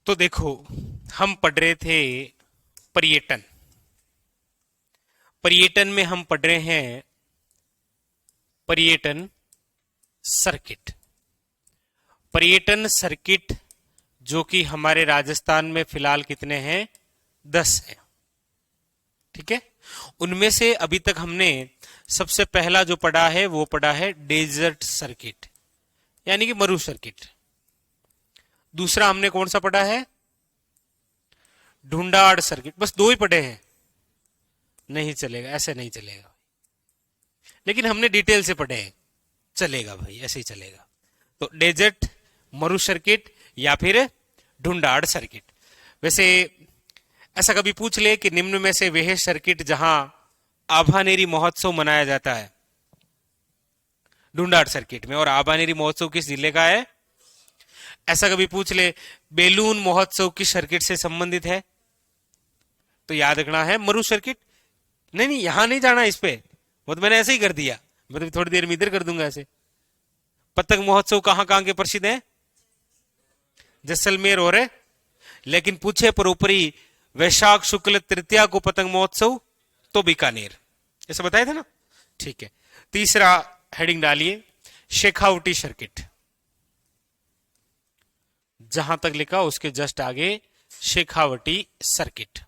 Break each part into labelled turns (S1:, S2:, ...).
S1: तो देखो, हम पढ़ रहे थे पर्यटन। पर्यटन में हम पढ़ रहे हैं पर्यटन सर्किट। पर्यटन सर्किट जो कि हमारे राजस्थान में फिलहाल कितने हैं? 10 हैं। ठीक है। उनमें से अभी तक हमने सबसे पहला जो पढ़ा है वो पढ़ा है डेजर्ट सर्किट, यानी कि मरु सर्किट। दूसरा हमने कौन सा पढ़ा है? ढूंढाड़ सर्किट। बस दो ही पढ़े हैं। नहीं चलेगा, ऐसे नहीं चलेगा। लेकिन हमने डिटेल से पढ़े हैं, चलेगा भाई, ऐसे ही चलेगा। तो डेजर्ट, मरु सर्किट या फिर ढूंढाड़ सर्किट। वैसे ऐसा कभी पूछ ले कि निम्न में से वह सर्किट जहां आभानेरी महोत्सव मनाया जाता है, ढूंढाड़ सर्किट में, और आभानेरी महोत्सव किस जिले का है? ऐसा कभी पूछ ले बेलून महोत्सव किस सर्किट से संबंधित है, तो याद रखना है मरु सर्किट। नहीं नहीं, यहां नहीं जाना इस पे, वो तो मैंने ऐसे ही कर दिया, मतलब थोड़ी देर में इधर कर दूंगा ऐसे। पतंग महोत्सव कहां कहां के प्रसिद्ध है? जैसलमेर और है। लेकिन पूछे पर ऊपरी वैशाख शुक्ल तृतीया को पतंग महोत्सव, तो बीकानेर। ऐसा बताया था ना। ठीक है। तीसरा हेडिंग डालिए, शेखावटी सर्किट। जहां तक लिखा उसके जस्ट आगे शेखावटी सर्किट।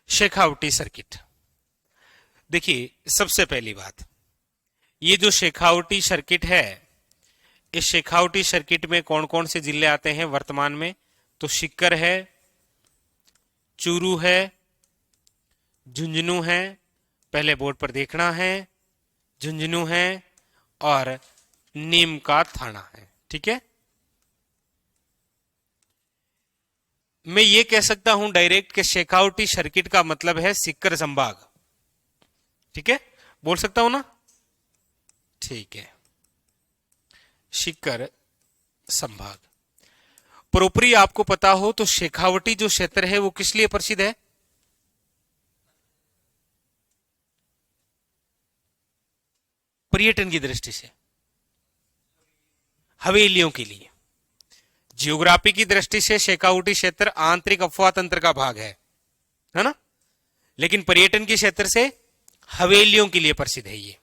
S1: शेखावटी सर्किट। देखिए, सबसे पहली बात, ये जो शेखावटी सर्किट है, इस शेखावटी सर्किट में कौन कौन से जिले आते हैं वर्तमान में? तो सीकर है, चूरू है, झुंझुनू है, पहले बोर्ड पर देखना है, झुंझुनू है, और नीम का थाना है। ठीक है। मैं ये कह सकता हूं डायरेक्ट कि शेखावटी सर्किट का मतलब है सीकर संभाग। ठीक है, बोल सकता हूं ना। ठीक है, सीकर संभाग। पर ऊपरी आपको पता हो तो शेखावटी जो क्षेत्र है वो किस लिए प्रसिद्ध है? पर्यटन की दृष्टि से, हवेलियों के लिए। जियोग्राफी की दृष्टि से शेखावटी क्षेत्र आंतरिक अफवाह तंत्र का भाग है ना। लेकिन पर्यटन के क्षेत्र से हवेलियों के लिए प्रसिद्ध है ये।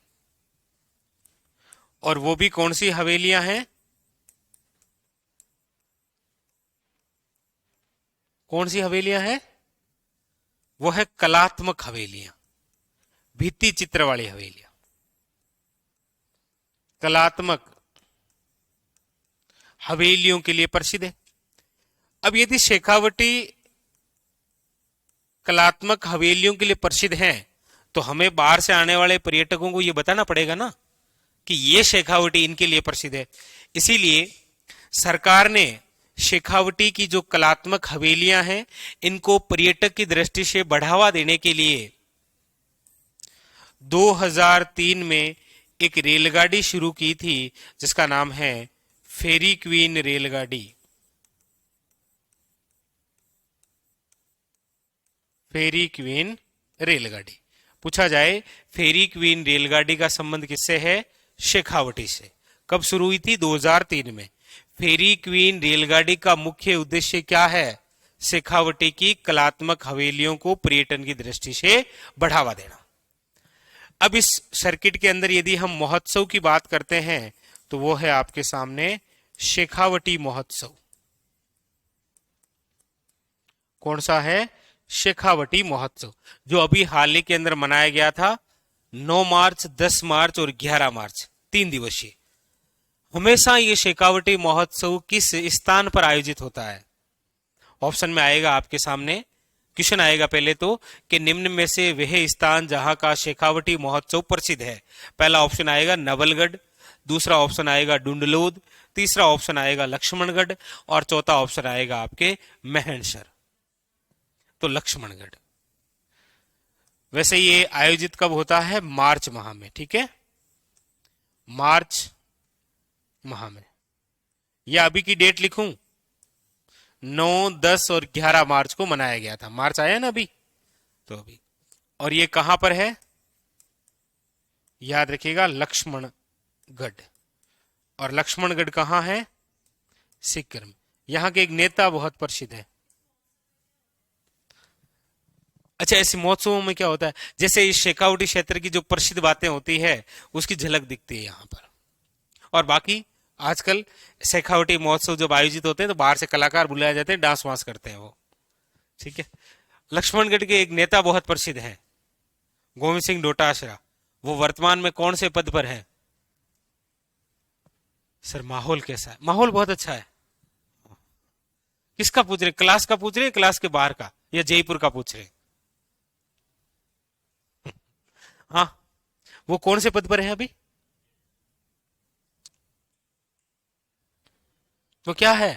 S1: और वो भी कौन सी हवेलियां हैं? कौन सी हवेलियां हैं? वो है कलात्मक हवेलियां, भित्ति चित्र वाली हवेलियां, कलात्मक हवेलियों के लिए प्रसिद्ध है। अब यदि शेखावटी कलात्मक हवेलियों के लिए प्रसिद्ध हैं, तो हमें बाहर से आने वाले पर्यटकों को यह बताना पड़ेगा ना कि ये शेखावटी इनके लिए प्रसिद्ध है। इसीलिए सरकार ने शेखावटी की जो कलात्मक हवेलियां हैं, इनको पर्यटक की दृष्टि से बढ़ावा देने के लिए 2003 में एक रेलगाड़ी शुरू की थी, जिसका नाम है फेरी क्वीन रेलगाड़ी। फेरी क्वीन रेलगाड़ी। पूछा जाए फेरी क्वीन रेलगाड़ी का संबंध किससे है? शेखावटी से। कब शुरू हुई थी? 2003 में। फेरी क्वीन रेलगाड़ी का मुख्य उद्देश्य क्या है? शेखावटी की कलात्मक हवेलियों को पर्यटन की दृष्टि से बढ़ावा देना। अब इस सर्किट के अंदर यदि हम महोत्सव की बात करते हैं, तो वो है आपके सामने शेखावटी महोत्सव। कौन सा है? शेखावटी महोत्सव, जो अभी हाल ही के अंदर मनाया गया था। 9 मार्च, 10 मार्च और 11 मार्च, 3 दिवसीय। हमेशा ये शेखावटी महोत्सव किस स्थान पर आयोजित होता है? ऑप्शन में आएगा आपके सामने, क्वेश्चन आएगा पहले तो कि निम्न में से वह स्थान जहां का शेखावटी महोत्सव प्रसिद्ध है। पहला ऑप्शन आएगा नवलगढ़, दूसरा ऑप्शन आएगा डुंडलोद, तीसरा ऑप्शन आएगा लक्ष्मणगढ़, और चौथा ऑप्शन आएगा आपके महनसर। तो लक्ष्मणगढ़। वैसे ये आयोजित कब होता है? मार्च माह में। ठीक है, मार्च माह में। या अभी की डेट लिखूं? 9, 10 और 11 मार्च को मनाया गया था। मार्च आया ना अभी, तो अभी। और ये कहां पर है? याद रखिएगा लक्ष्मणगढ़। और लक्ष्मणगढ़ कहाँ है? सीकर में। यहाँ के एक नेता बहुत प्रसिद्ध है। अच्छा, ऐसे महोत्सवों में क्या होता है, जैसे इस शेखावटी क्षेत्र की जो प्रसिद्ध बातें होती है उसकी झलक दिखती है यहाँ पर। और बाकी आजकल शेखावटी महोत्सव जब आयोजित होते हैं तो बाहर से कलाकार बुलाए जाते हैं, डांस वांस करते हैं वो। ठीक है। लक्ष्मणगढ़ के एक नेता बहुत प्रसिद्ध है, गोविंद सिंह डोटासरा। वो वर्तमान में कौन से पद पर है? सर माहौल कैसा है? माहौल बहुत अच्छा है। किसका पूछ रहे? क्लास का पूछ रहे, क्लास के बाहर का, या जयपुर का पूछ रहे? हाँ, वो कौन से पद पर है अभी? वो क्या है?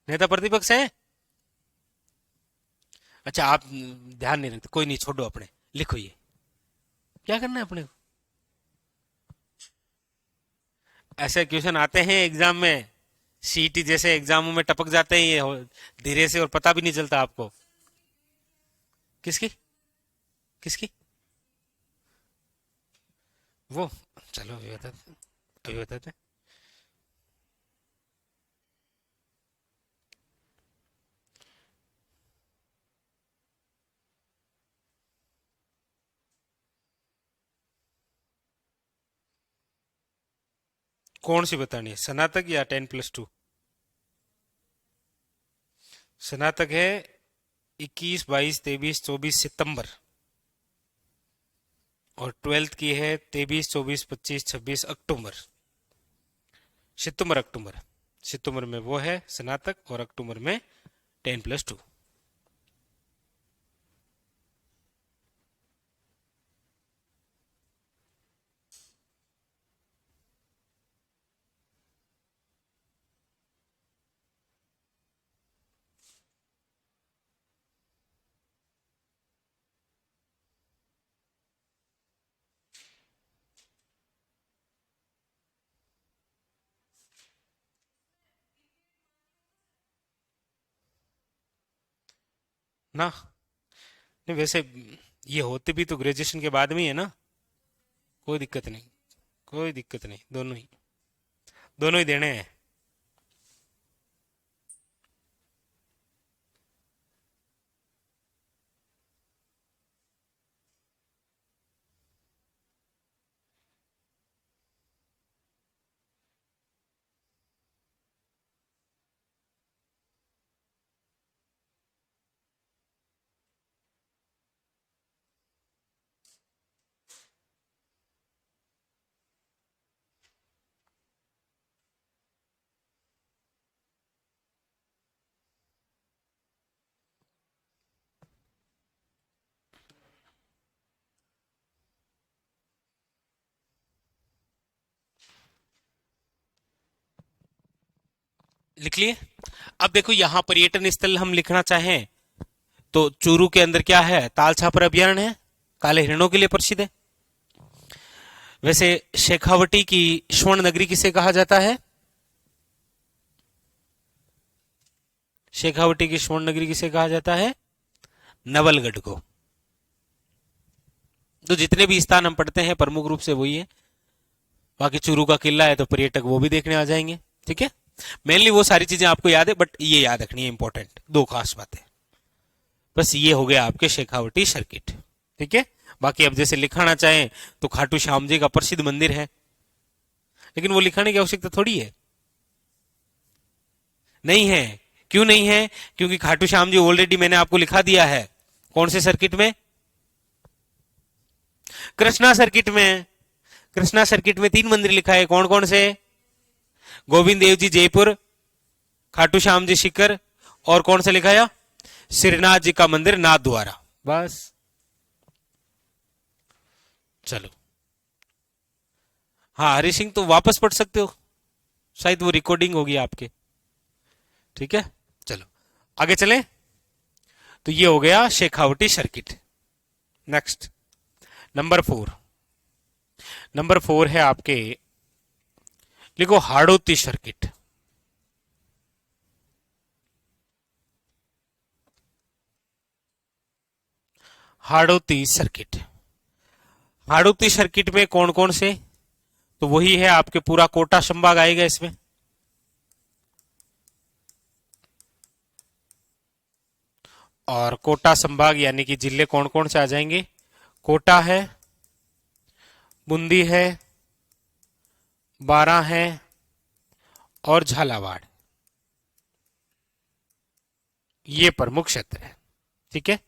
S1: नेता प्रतिपक्ष है? अच्छा, आप ध्यान नहीं रखते, कोई नहीं, छोड़ो अपने, लिखो ये। क्या करना है अपने को? ऐसे क्वेश्चन आते हैं एग्जाम में, सीईटी जैसे एग्जामों में टपक जाते हैं ये धीरे से, और पता भी नहीं चलता आपको। किसकी? किसकी? वो, चलो अभी बताते, अभी बताते। कौन सी बतानी है, स्नातक या 10+2? स्नातक है 21, 22, 23, 24 सितंबर, और ट्वेल्थ की है 23, 24, 25, 26 अक्टूबर। सितंबर अक्टूबर, सितंबर में वो है स्नातक, और अक्टूबर में 10+2। ना, नहीं वैसे ये होते भी तो ग्रेजुएशन के बाद में ही है ना। कोई दिक्कत नहीं, कोई दिक्कत नहीं, दोनों ही, दोनों ही देने हैं। लिख लिए? अब देखो, यहाँ पर्यटन स्थल हम लिखना चाहें तो चूरू के अंदर क्या है, ताल छापर अभ्यारण्य है, काले हिरणों के लिए प्रसिद्ध है। वैसे शेखावटी की स्वर्ण नगरी किसे कहा जाता है? शेखावटी की स्वर्ण नगरी किसे कहा जाता है? नवलगढ़ को। तो जितने भी स्थान हम पढ़ते हैं प्रमुख रूप से वही है। बाकी चूरू का किला है तो पर्यटक वो भी देखने आ जाएंगे। ठीक है, मेनली वो सारी चीजें आपको याद है, बट ये याद रखनी है, इंपॉर्टेंट दो खास बातें। बस ये हो गया आपके शेखावटी सर्किट। ठीक है, बाकी अब जैसे लिखाना चाहें तो खाटू श्याम जी का प्रसिद्ध मंदिर है, लेकिन वो लिखाने की आवश्यकता थोड़ी है, नहीं है। क्यों नहीं है? क्योंकि खाटू श्याम जी ऑलरेडी मैंने आपको लिखा दिया है। कौन से सर्किट में? कृष्णा सर्किट में। कृष्णा सर्किट में 3 मंदिर लिखा है, कौन कौन से? गोविंद देव जी जयपुर, खाटू श्याम जी सीकर, और कौन सा लिखा है? श्रीनाथ जी का मंदिर नाथ द्वारा। बस, चलो। हाँ, हरि सिंह तो वापस पढ़ सकते हो, शायद वो रिकॉर्डिंग होगी आपके। ठीक है, चलो आगे चले। तो ये हो गया Shekhawati circuit. Next, number 4। Number 4 है आपके, लिखो Hadoti circuit. Hadoti circuit. Hadoti circuit में कौन कौन से, तो वही है आपके पूरा कोटा संभाग आएगा इसमें। और कोटा संभाग यानी कि जिले कौन कौन से आ जाएंगे, कोटा है, बूंदी है, बारां है और झालावाड़, ये प्रमुख क्षेत्र है। ठीक है।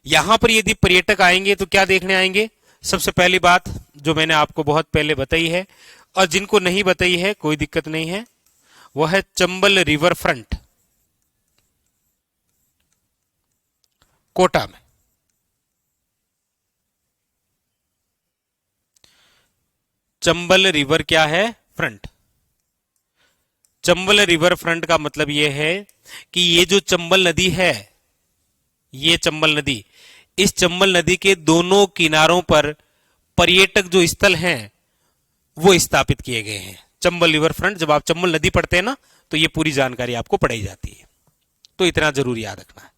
S1: यहां पर यदि पर्यटक आएंगे तो क्या देखने आएंगे, सबसे पहली बात जो मैंने आपको बहुत पहले बताई है और जिनको नहीं बताई है कोई दिक्कत नहीं है, वह है चंबल रिवर फ्रंट कोटा में। चंबल रिवर क्या है, फ्रंट। चंबल रिवर फ्रंट का मतलब यह है कि ये जो चंबल नदी है, ये चंबल नदी, इस चंबल नदी के दोनों किनारों पर पर्यटक जो स्थल हैं वो स्थापित किए गए हैं। चंबल रिवर फ्रंट, जब आप चंबल नदी पढ़ते हैं ना तो ये पूरी जानकारी आपको पढ़ाई जाती है, तो इतना जरूर याद रखना है।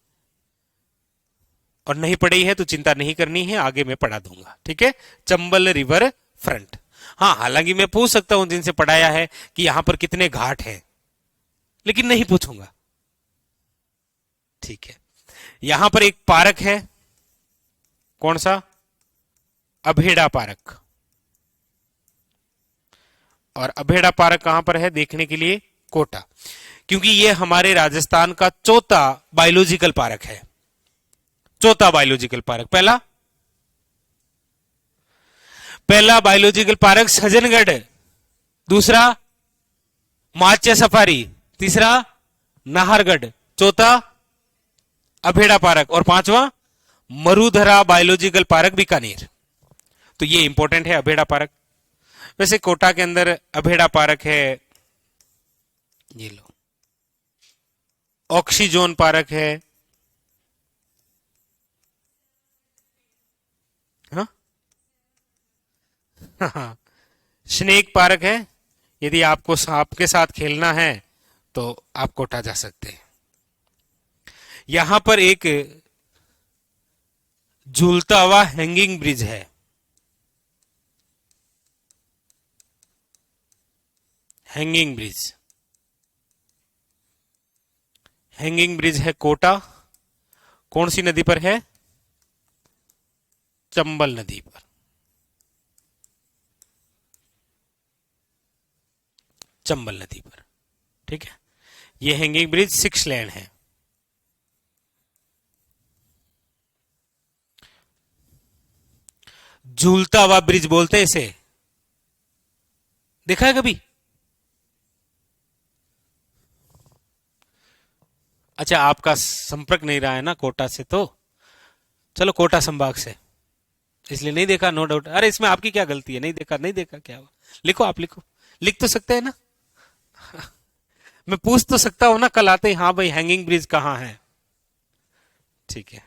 S1: और नहीं पढ़ी है तो चिंता नहीं करनी है, आगे मैं पढ़ा दूंगा। ठीक है, चंबल रिवर फ्रंट। हाँ, हालांकि मैं पूछ सकता हूं जिनसे पढ़ाया है कि यहां पर कितने घाट हैं, लेकिन नहीं पूछूंगा। ठीक है। यहां पर एक पार्क है, कौन सा, अभेड़ा पार्क। और अभेड़ा पार्क कहां पर है देखने के लिए, कोटा, क्योंकि ये हमारे राजस्थान का चौथा बायोलॉजिकल पार्क है। चौथा बायोलॉजिकल पार्क, पहला पहला बायोलॉजिकल पार्क सज्जनगढ़, दूसरा माच्या सफारी, तीसरा नाहरगढ़, चौथा अभेड़ा पार्क और पांचवा मरुधरा बायोलॉजिकल पार्क बीकानेर। तो ये इंपॉर्टेंट है अभेड़ा पार्क। वैसे कोटा के अंदर अभेड़ा पार्क है, ये लो, ऑक्सीजोन पार्क है, हाँ हाँ, स्नेक पार्क है, यदि आपको सांप के साथ खेलना है तो आप कोटा जा सकते हैं। यहां पर एक झूलता हुआ हैंगिंग ब्रिज है, हैंगिंग ब्रिज, हैंगिंग ब्रिज है कोटा, कौन सी नदी पर है, चंबल नदी पर। चंबल नदी पर। ठीक है, ये हैंगिंग ब्रिज 6 लेन है। झूलता हुआ ब्रिज बोलते हैं इसे, देखा है कभी? अच्छा, आपका संपर्क नहीं रहा है ना कोटा से, तो चलो कोटा संभाग से, इसलिए नहीं देखा, नो डाउट। अरे इसमें आपकी क्या गलती है, नहीं देखा, नहीं देखा क्या हुआ, लिखो, आप लिखो, लिख तो सकते हैं ना। मैं पूछ तो सकता हूं ना कल आते ही, हाँ भाई हैंगिंग ब्रिज कहाँ है। ठीक है,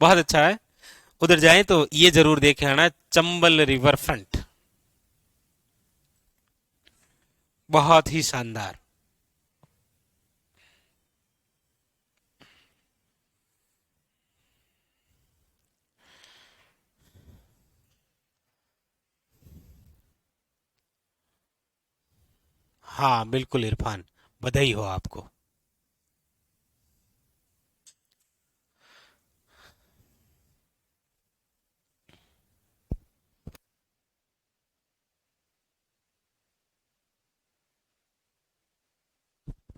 S1: बहुत अच्छा है। उधर जाए तो ये जरूर देखे आना, चंबल रिवर फ्रंट, बहुत ही शानदार। हाँ बिल्कुल इरफान, बधाई हो आपको।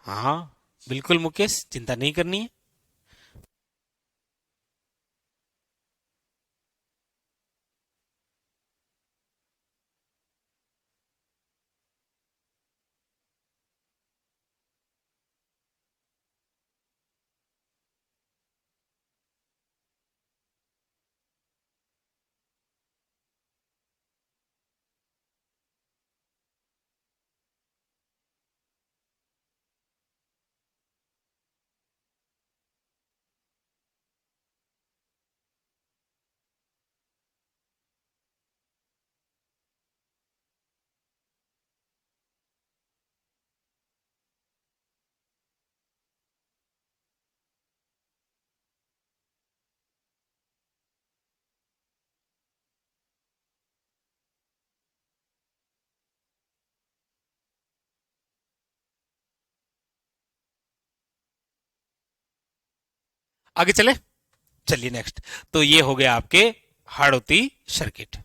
S1: हाँ बिल्कुल मुकेश, चिंता नहीं करनी है। आगे चले, चलिए नेक्स्ट। तो ये हो गया आपके हाड़ौती सर्किट।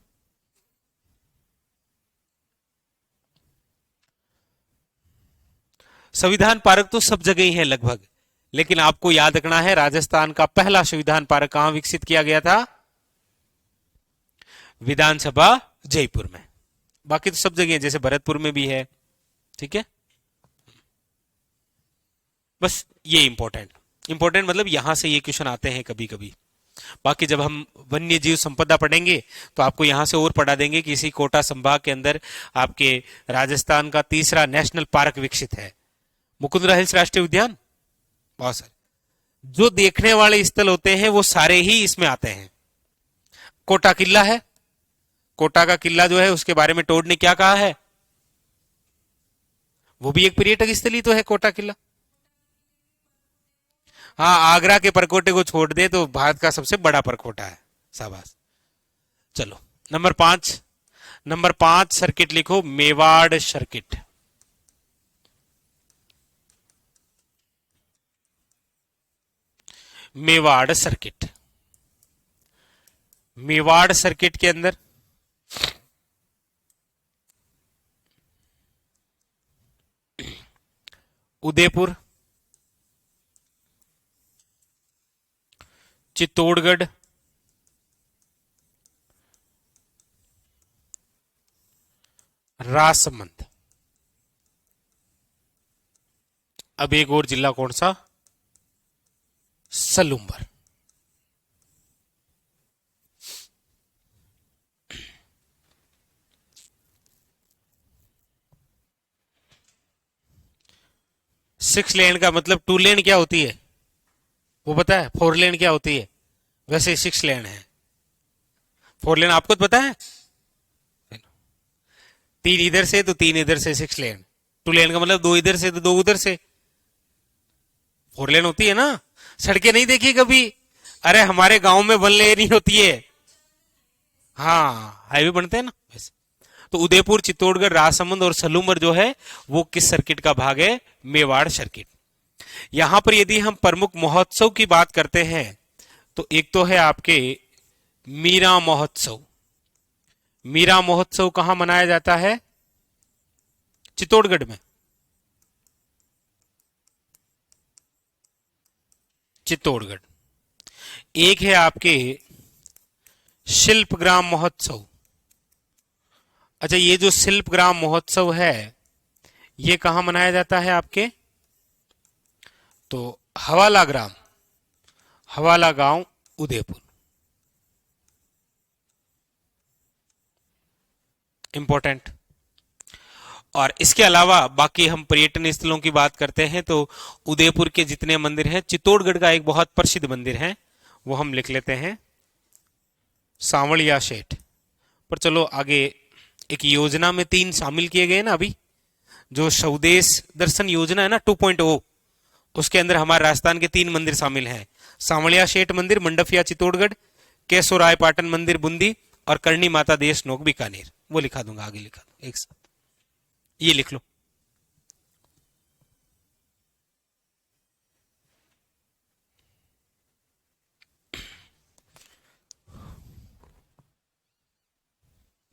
S1: संविधान पार्क तो सब जगह ही है लगभग, लेकिन आपको याद रखना है राजस्थान का पहला संविधान पार्क कहां विकसित किया गया था? विधानसभा जयपुर में। बाकी तो सब जगह है, जैसे भरतपुर में भी है, ठीक है। बस ये इंपॉर्टेंट मतलब यहां से ये क्वेश्चन आते हैं कभी कभी। बाकी जब हम वन्य जीव संपदा पढ़ेंगे तो आपको यहां से और पढ़ा देंगे कि इसी कोटा संभाग के अंदर आपके राजस्थान का तीसरा नेशनल पार्क विकसित है, मुकुंदरा हिल्स राष्ट्रीय उद्यान। बहुत सारे जो देखने वाले स्थल होते हैं वो सारे ही इसमें आते हैं। कोटा किला है, कोटा का किला जो है उसके बारे में टोड ने क्या कहा है? वो भी एक पर्यटक स्थल ही तो है कोटा किला। हाँ, आगरा के परकोटे को छोड़ दे तो भारत का सबसे बड़ा परकोटा है। शाबाश। चलो नंबर 5 सर्किट लिखो, Mewar circuit. Mewar circuit, Mewar circuit के अंदर उदयपुर, चित्तौड़गढ़, राजसमंद। अब एक और जिला कौन सा? सलूम्बर। सिक्स लेन का मतलब टू लेन क्या होती है वो पता है? फोर लेन क्या होती है? वैसे सिक्स लेन है। फोर लेन आपको तो पता है, तीन इधर से तो तीन इधर से, सिक्स लेन। टू लेन का मतलब दो इधर से तो दो उधर से। फोर लेन होती है ना। सड़कें नहीं देखी कभी? अरे हमारे गांव में वन लेन ही होती है। हाँ, हाईवे बनते हैं ना वैसे। तो उदयपुर, चित्तौड़गढ़, राजसमंद और सलूमर जो है वो किस सर्किट का भाग है? मेवाड़ सर्किट। यहां पर यदि हम प्रमुख महोत्सव की बात करते हैं तो एक तो है आपके मीरा महोत्सव। मीरा महोत्सव कहां मनाया जाता है? चित्तौड़गढ़ में। चित्तौड़गढ़। एक है आपके शिल्पग्राम महोत्सव। अच्छा, ये जो शिल्पग्राम महोत्सव है ये कहां मनाया जाता है आपके? तो हवाला ग्राम, हवाला गांव, उदयपुर। इंपॉर्टेंट। और इसके अलावा बाकी हम पर्यटन स्थलों की बात करते हैं तो उदयपुर के जितने मंदिर हैं, चित्तौड़गढ़ का एक बहुत प्रसिद्ध मंदिर है वो हम लिख लेते हैं, सांवलिया सेठ। पर चलो आगे, एक योजना में 3 शामिल किए गए ना अभी, जो स्वदेश दर्शन योजना है ना 2.0, उसके अंदर हमारे राजस्थान के 3 मंदिर शामिल हैं। सांवलिया सेठ मंदिर मंडफिया चित्तौड़गढ़, केशोराय पाटन मंदिर बूंदी और करणी माता देश नोक बीकानेर। वो लिखा दूंगा, आगे लिखा दूंगा एक साथ, ये लिख लो।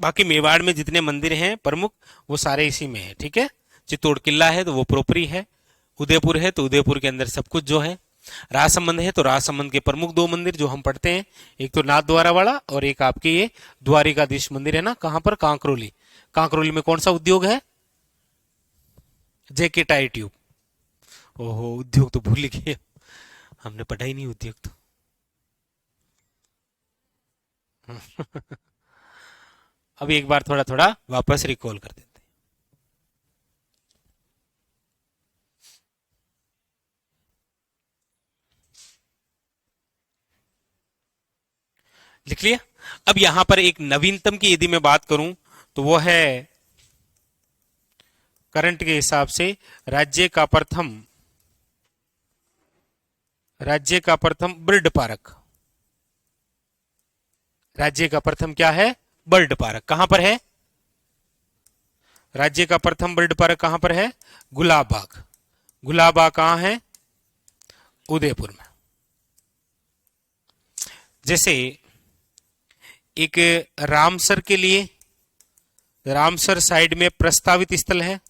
S1: बाकी मेवाड़ में जितने मंदिर हैं प्रमुख वो सारे इसी में है, ठीक है। चित्तौड़ किला है तो वो प्रोपरी है, उदयपुर है तो उदयपुर के अंदर सब कुछ जो है, राजसमंद है तो राजसमंद के प्रमुख 2 मंदिर जो हम पढ़ते हैं, एक तो नाथ द्वारा वाला और एक आपके ये द्वारिकाधीश मंदिर है ना, कहां पर? कांकरोली। कांकरोली में कौन सा उद्योग है? जेके टायर ट्यूब। ओहो, उद्योग तो भूल गए, हमने पढ़ा ही नहीं उद्योग तो। अब एक बार थोड़ा थोड़ा वापस रिकॉल कर देते हैं। लिख लिया? अब यहां पर एक नवीनतम की यदि मैं बात करूं तो वो है करंट के हिसाब से राज्य का प्रथम बर्ड पार्क। राज्य का प्रथम क्या है? Bird park. कहां पर है? राज्य का प्रथम बर्ड पार्क कहां पर है? गुलाब बाग। गुलाब बाग कहां है? उदयपुर में। जैसे एक रामसर के लिए, रामसर साइड में प्रस्तावित स्थल है,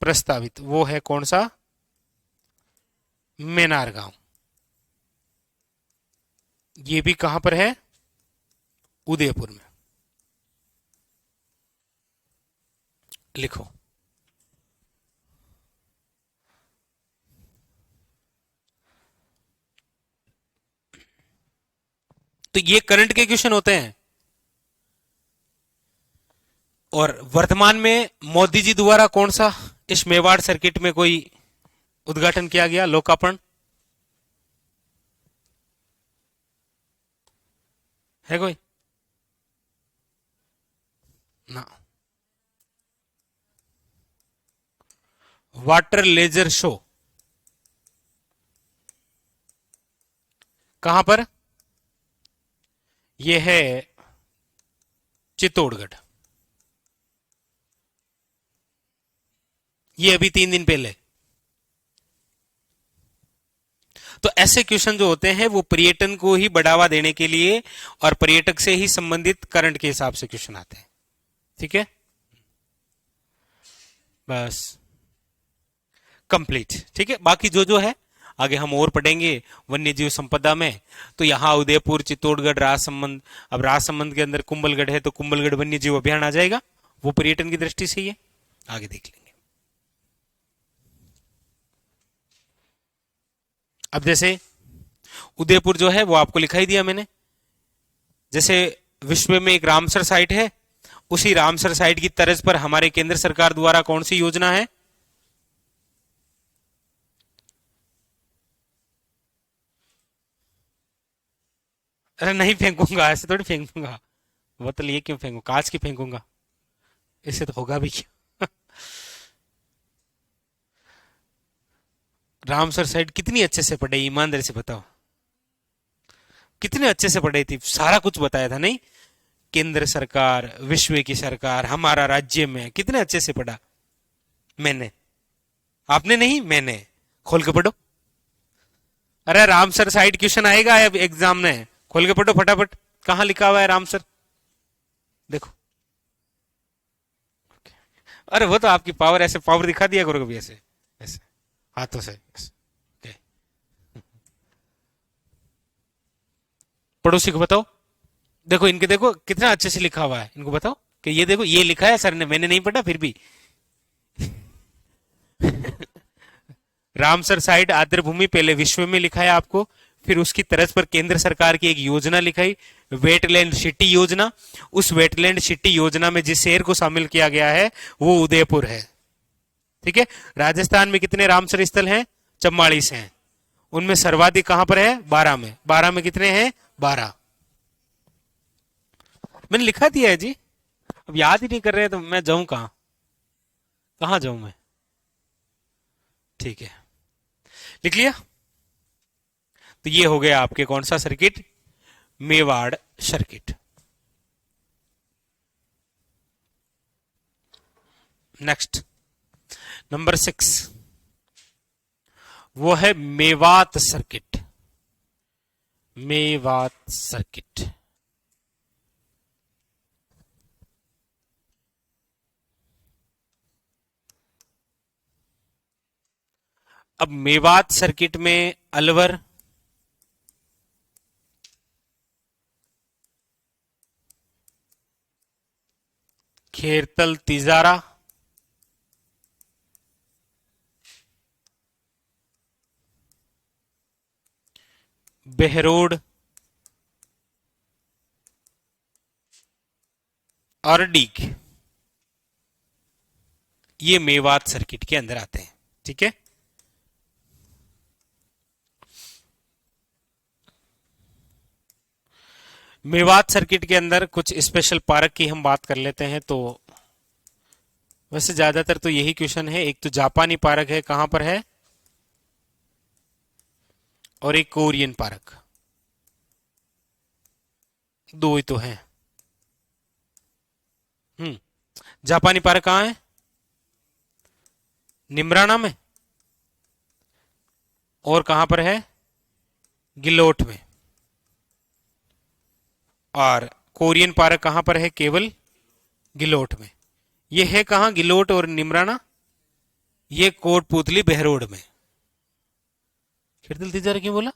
S1: प्रस्तावित, वो है कौन सा? मेनार गांव। ये भी कहां पर है? उदयपुर में। लिखो। तो ये करंट के क्वेश्चन होते हैं। और वर्तमान में मोदी जी द्वारा कौन सा इस मेवाड़ सर्किट में कोई उद्घाटन किया गया, लोकार्पण है कोई? ना। वाटर लेजर शो कहां पर? यह है चित्तौड़गढ़। ये अभी 3 दिन पहले। तो ऐसे क्वेश्चन जो होते हैं वो पर्यटन को ही बढ़ावा देने के लिए और पर्यटक से ही संबंधित करंट के हिसाब से क्वेश्चन आते हैं। ठीक है, बस कंप्लीट। ठीक है, बाकी जो जो है आगे हम और पढ़ेंगे वन्य जीव संपदा में। तो यहां उदयपुर, चित्तौड़गढ़, राजसमंद, अब राजसमंद के अंदर कुंभलगढ़ है तो कुंभलगढ़ वन्य जीव अभ्यारण्य आ जाएगा, वो पर्यटन की दृष्टि से ही है। आगे देख लेंगे। अब जैसे उदयपुर जो है वो आपको लिखा ही दिया मैंने। जैसे विश्व में एक रामसर साइट है, उसी रामसर साइट की तर्ज पर हमारे केंद्र सरकार द्वारा कौन सी योजना है? अरे नहीं फेंकूंगा, ऐसे थोड़ी फेंकूंगा। बोतल ये क्यों फेंकूं, कांच की फेंकूंगा, इससे तो होगा भी क्या। रामसर साइट कितनी अच्छे से पढ़े, ईमानदारी से बताओ, कितने अच्छे से पढ़ी थी, सारा कुछ बताया था नहीं? केंद्र सरकार, विश्व की सरकार, हमारा राज्य में, कितने अच्छे से पढ़ा मैंने। आपने नहीं, मैंने। खोल के पढ़ो। अरे रामसर साइड क्वेश्चन आएगा अब एग्जाम में, खोल के पढ़ो फटाफट। कहां लिखा हुआ है रामसर? देखो। अरे वो तो आपकी पावर, ऐसे पावर दिखा दिया करो कभी, ऐसे ऐसे हाथों से ऐसे। Okay. पड़ोसी को बताओ, देखो इनके, देखो कितना अच्छे से लिखा हुआ है, इनको बताओ कि ये देखो ये लिखा है सर ने, मैंने नहीं पढ़ा फिर भी। रामसर साइट आर्द्र भूमि पहले विश्व में लिखा है आपको, फिर उसकी तरज पर केंद्र सरकार की एक योजना लिखाई, वेटलैंड सिटी योजना। उस वेटलैंड सिटी योजना में जिस शहर को शामिल किया गया है वो उदयपुर है। ठीक है, राजस्थान में कितने रामसर स्थल हैं? 44 हैं। उनमें सर्वाधिक कहां पर है? 12 में। 12 में कितने हैं? 12। मैंने लिखा दिया है जी, अब याद ही नहीं कर रहे तो मैं जाऊं कहां, कहां जाऊं मैं? ठीक है, लिख लिया। तो ये हो गया आपके कौन सा circuit? Mewar circuit. Next number 6, वो है मेवात सर्किट। मेवात सर्किट। अब मेवात सर्किट में अलवर, खेरतल तिजारा, बहरोड और डीग, ये मेवात सर्किट के अंदर आते हैं। ठीक है, मेवात सर्किट के अंदर कुछ स्पेशल पार्क की हम बात कर लेते हैं। तो वैसे ज्यादातर तो यही क्वेश्चन है। एक तो जापानी पार्क है, कहां पर है? और एक कोरियन पार्क, दो ही तो है। जापानी पार्क कहां है? निमराना में। और कहां पर है? गिलोट में। और कोरियन पार्क कहां पर है? केवल गिलोट में। ये है कहां? गिलोट और निमराना, ये कोटपुतली बहरोड में। खिड़दिल तिजारा क्यों बोला?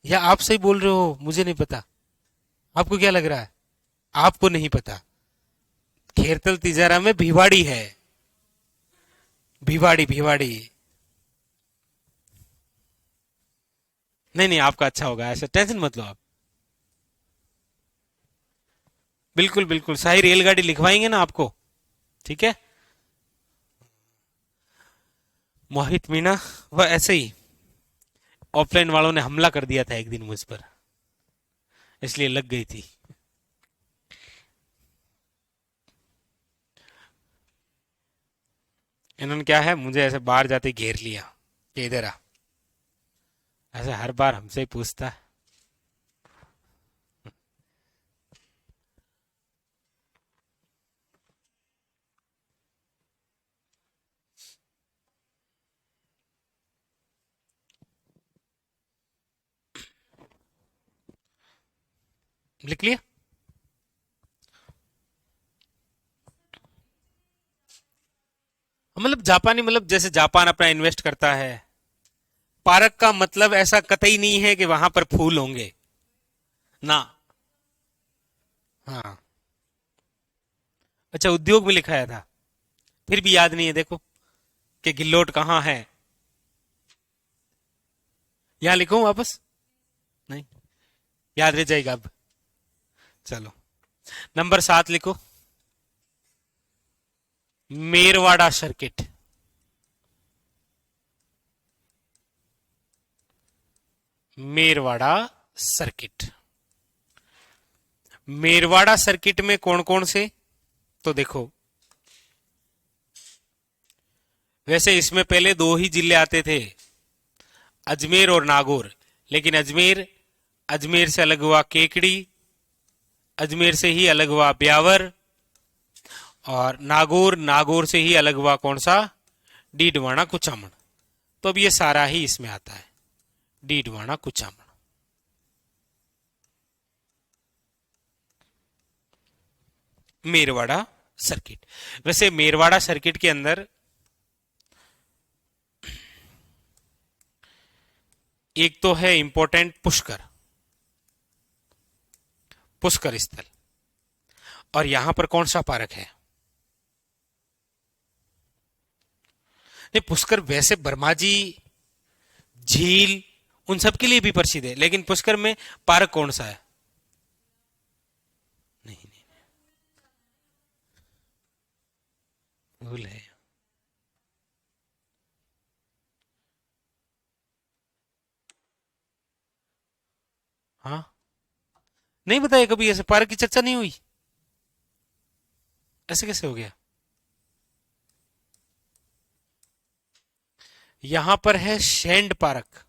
S1: या आप सही बोल रहे हो? मुझे नहीं पता। आपको क्या लग रहा है? आपको नहीं पता। खेरतल तिजारा में भिवाड़ी है। भिवाड़ी भिवाड़ी। नहीं नहीं, आपका अच्छा होगा, ऐसा टेंशन मत लो आप। बिल्कुल बिल्कुल सही रेलगाड़ी लिखवाएंगे ना आपको। ठीक है। मोहित मीना, वह ऐसे ही ऑफलाइन वालों ने हमला कर दिया था एक दिन मुझ पर, इसलिए लग गई थी। इन्होंने क्या है, मुझे ऐसे बाहर जाते घेर लिया कि इधर आ। ऐसे हर बार हमसे ही पूछता है। लिख लिया? मतलब जापानी, मतलब जैसे जापान अपना इन्वेस्ट करता है। पार्क का मतलब ऐसा कतई नहीं है कि वहां पर फूल होंगे ना। हाँ। अच्छा, उद्योग में लिखाया था, फिर भी याद नहीं है देखो कि गिल्लोट कहाँ है। यहां लिखूं वापस? नहीं, याद रह जाएगा अब। चलो, नंबर 7 लिखो। Merwara circuit. Merwara circuit. Merwara circuit में कौन कौन से? तो देखो, वैसे इसमें पहले दो ही जिले आते थे, अजमेर और नागौर। लेकिन अजमेर, अजमेर से अलग हुआ केकड़ी, अजमेर से ही अलग हुआ ब्यावर, और नागौर, नागौर से ही अलग हुआ कौन सा? डीडवाना कुचामन। तो अब ये सारा ही इसमें आता है, डीडवाना कुचामन। मेरवाड़ा सर्किट। वैसे मेरवाड़ा सर्किट के अंदर एक तो है इंपॉर्टेंट पुष्कर, पुष्कर स्थल। और यहां पर कौन सा पार्क है? नहीं, पुष्कर वैसे बर्माजी झील उन सब के लिए भी प्रसिद्ध है, लेकिन पुष्कर में पार्क कौन सा है? नहीं नहीं, भूल है। हाँ, नहीं बताया कभी, ऐसे पार्क की चर्चा नहीं हुई? ऐसे कैसे हो गया? यहां पर है शैंड पार्क।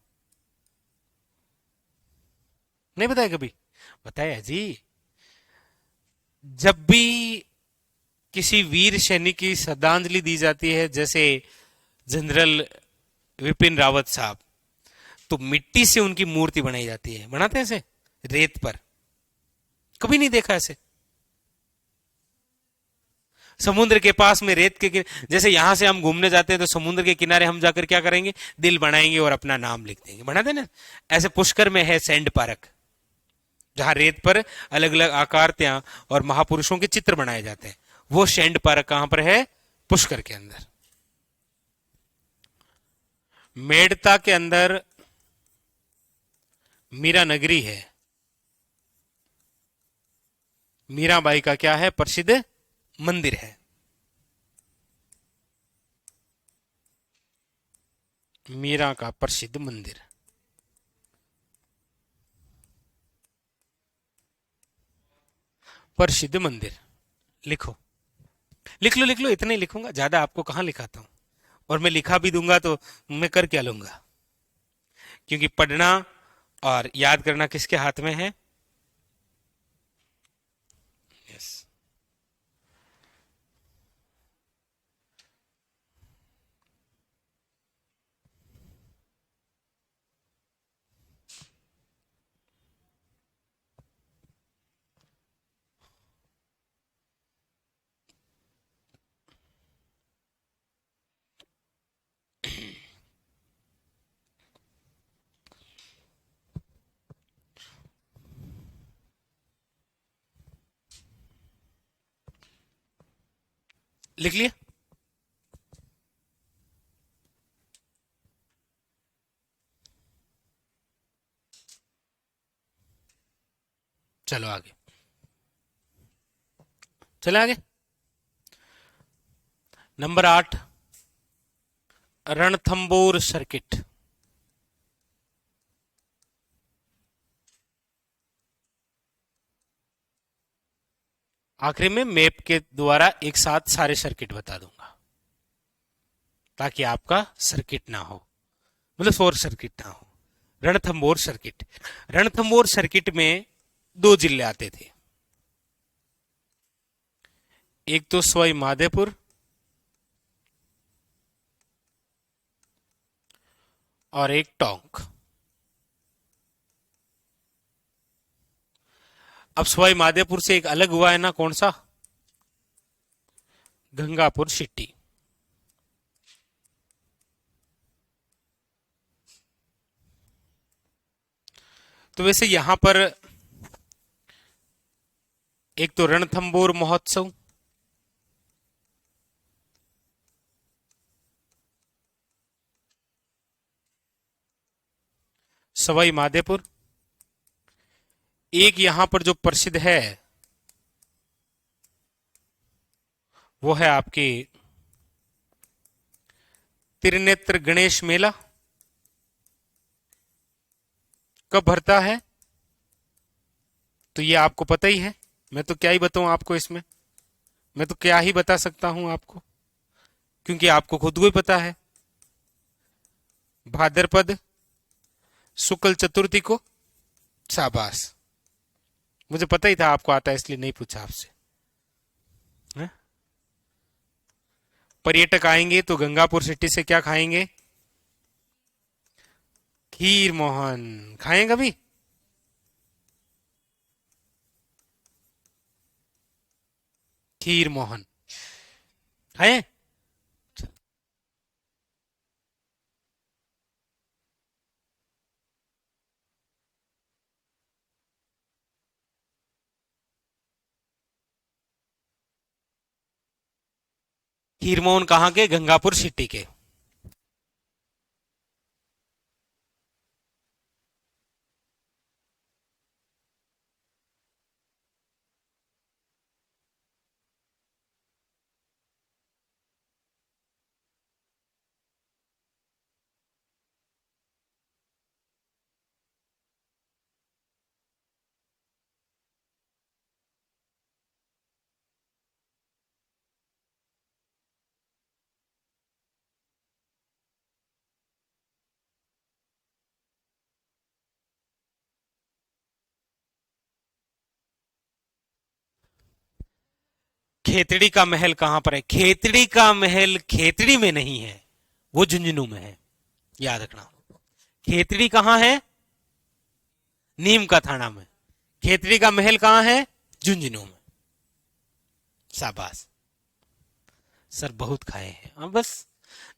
S1: नहीं बताया कभी? बताया जी। जब भी किसी वीर सैनिक की श्रद्धांजलि दी जाती है, जैसे जनरल विपिन रावत साहब, तो मिट्टी से उनकी मूर्ति बनाई जाती है। बनाते हैं ऐसे रेत पर? कभी नहीं देखा ऐसे? समुद्र के पास में रेत के जैसे यहां से हम घूमने जाते हैं तो समुद्र के किनारे हम जाकर क्या करेंगे? दिल बनाएंगे और अपना नाम लिख देंगे, बनाते ना? ऐसे पुष्कर में है सैंड पार्क, जहां रेत पर अलग अलग आकारतियां और महापुरुषों के चित्र बनाए जाते हैं। वो सैंड पार्क कहां पर है? पुष्कर के अंदर। मेड़ता के अंदर मीरा नगरी है। मीराबाई का क्या है? प्रसिद्ध मंदिर है। मीरा का प्रसिद्ध मंदिर, प्रसिद्ध मंदिर। लिखो, लिख लो लिख लो, इतने ही लिखूंगा, ज्यादा आपको कहां लिखाता हूं। और मैं लिखा भी दूंगा तो मैं कर क्या लूंगा? क्योंकि पढ़ना और याद करना किसके हाथ में है? यस। लिख लिया। चलो आगे, चले आगे। Number 8, Ranthambore circuit. आखिरी में मैप के द्वारा एक साथ सारे सर्किट बता दूंगा ताकि आपका सर्किट ना हो, मतलब शॉर्ट सर्किट ना हो। रणथंबोर सर्किट, रणथंबोर सर्किट में 2 जिले आते थे, एक तो सवाई माधोपुर और एक टोंक। अब सवाई माधोपुर से एक अलग हुआ है ना, कौन सा, गंगापुर सिटी। तो वैसे यहां पर एक तो रणथंबोर महोत्सव, सवाई माधोपुर, एक यहां पर जो प्रसिद्ध है वो है आपकी त्रिनेत्र गणेश मेला। कब भरता है तो ये आपको पता ही है, मैं तो क्या ही बताऊं आपको इसमें, मैं तो क्या ही बता सकता हूं आपको, क्योंकि आपको खुद को ही पता है। भाद्रपद शुक्ल चतुर्थी को। शाबाश, मुझे पता ही था आपको आता है इसलिए नहीं पूछा आपसे। पर्यटक आएंगे तो गंगापुर सिटी से क्या खाएंगे, खीर मोहन खाएं कभी। खीर मोहन खाएं। खीर मोहन कहाँ के, गंगापुर सिटी के। खेतड़ी का महल कहां पर है, खेतड़ी का महल खेतड़ी में नहीं है, वो झुंझुनू में है, याद रखना। खेतड़ी कहां है, नीम का थाना में। खेतड़ी का महल कहां है, झुंझुनू में। शाबाश सर, बहुत खाए हैं हम, बस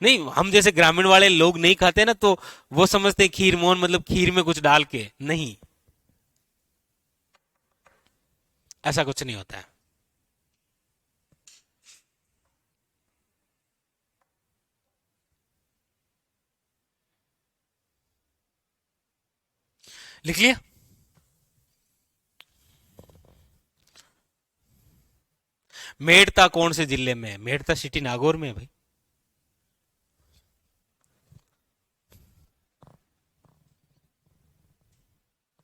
S1: नहीं, हम जैसे ग्रामीण वाले लोग नहीं खाते ना, तो वो समझते खीर मोहन मतलब खीर में कुछ डाल के, नहीं, ऐसा कुछ नहीं होता है। लिख लिया। मेड़ता कौन से जिले में है, मेड़ता सिटी नागौर में है भाई।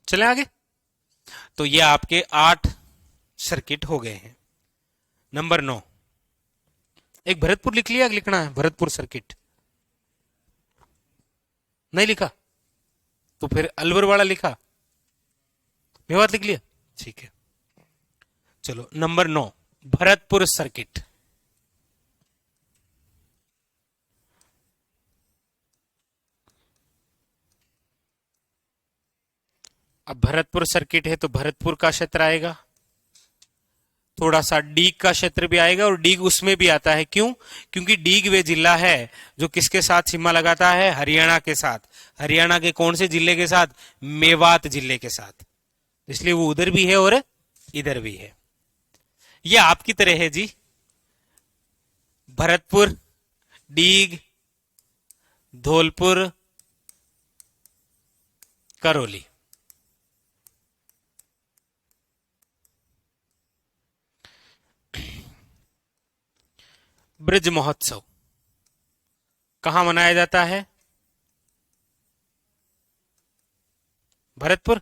S1: चले आगे। तो ये आपके 8 सर्किट हो गए हैं। नंबर 9, एक भरतपुर लिख लिया, लिखना है भरतपुर सर्किट, नहीं लिखा तो फिर अलवर वाला लिखा, मेवात लिख लिया, ठीक है। चलो नंबर 9, भरतपुर सर्किट। अब भरतपुर सर्किट है तो भरतपुर का क्षेत्र आएगा, थोड़ा सा डीग का क्षेत्र भी आएगा, और डीग उसमें भी आता है, क्यों, क्योंकि डीग वे जिला है जो किसके साथ सीमा लगाता है, हरियाणा के साथ। हरियाणा के कौन से जिले के साथ, मेवात जिले के साथ, इसलिए वो उधर भी है और इधर भी है। ये आपकी तरह है जी, भरतपुर, डीग, धौलपुर, करौली। ब्रज महोत्सव कहां मनाया जाता है? भरतपुर,